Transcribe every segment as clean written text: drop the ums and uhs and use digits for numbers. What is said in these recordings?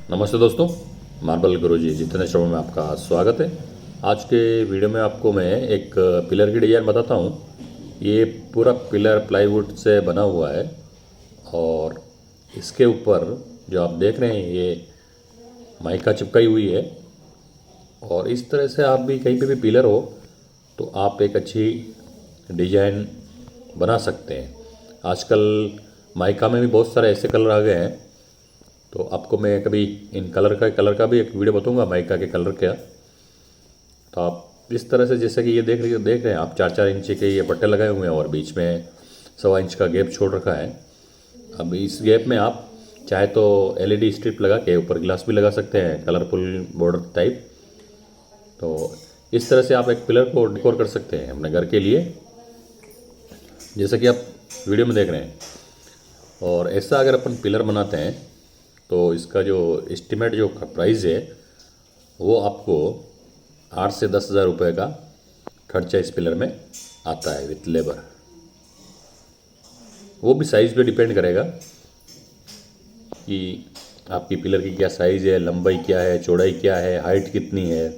नमस्ते दोस्तों, मार्बल गुरुजी जितने शो में आपका स्वागत है। आज के वीडियो में आपको मैं एक पिलर की डिज़ाइन बताता हूँ। ये पूरा पिलर प्लाईवुड से बना हुआ है और इसके ऊपर जो आप देख रहे हैं ये माइका चिपकाई हुई है। और इस तरह से आप भी कहीं पे भी पिलर हो तो आप एक अच्छी डिजाइन बना सकते हैं। आजकल माइका में भी बहुत सारे ऐसे कलर आ गए हैं, तो आपको मैं कभी इन कलर का भी एक वीडियो बताऊंगा, माइका के कलर क्या। तो आप इस तरह से, जैसे कि ये देख रहे हैं आप, 4-4 इंच के ये पट्टे लगाए हुए हैं और बीच में 1.25 इंच का गैप छोड़ रखा है। अब इस गैप में आप चाहे तो एलईडी स्ट्रिप लगा के ऊपर ग्लास भी लगा सकते हैं, कलरफुल बॉर्डर टाइप। तो इस तरह से आप एक पिलर को डेकोर कर सकते हैं अपने घर के लिए, जैसा कि आप वीडियो में देख रहे हैं। और ऐसा अगर अपन पिलर बनाते हैं तो इसका जो एस्टिमेट जो प्राइस है वो आपको 8 से 10 हज़ार रुपये का खर्चा इस पिलर में आता है विथ लेबर। वो भी साइज़ पे डिपेंड करेगा कि आपकी पिलर की क्या साइज़ है, लंबाई क्या है, चौड़ाई क्या है, हाइट कितनी है।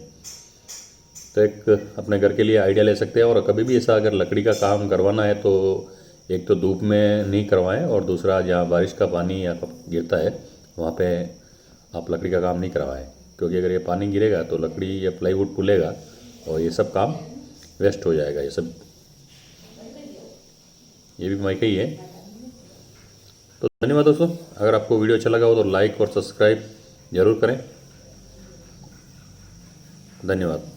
तो एक अपने घर के लिए आइडिया ले सकते हैं। और कभी भी ऐसा अगर लकड़ी का काम करवाना है तो एक तो धूप में नहीं करवाएं, और दूसरा जहाँ बारिश का पानी या गिरता है वहाँ पे आप लकड़ी का काम नहीं करवाएं, क्योंकि अगर ये पानी गिरेगा तो लकड़ी या प्लाईवुड फूलेगा और ये सब काम वेस्ट हो जाएगा। ये सब, ये भी माइका ही है। तो धन्यवाद दोस्तों, अगर आपको वीडियो अच्छा लगा हो तो लाइक और सब्सक्राइब ज़रूर करें। धन्यवाद।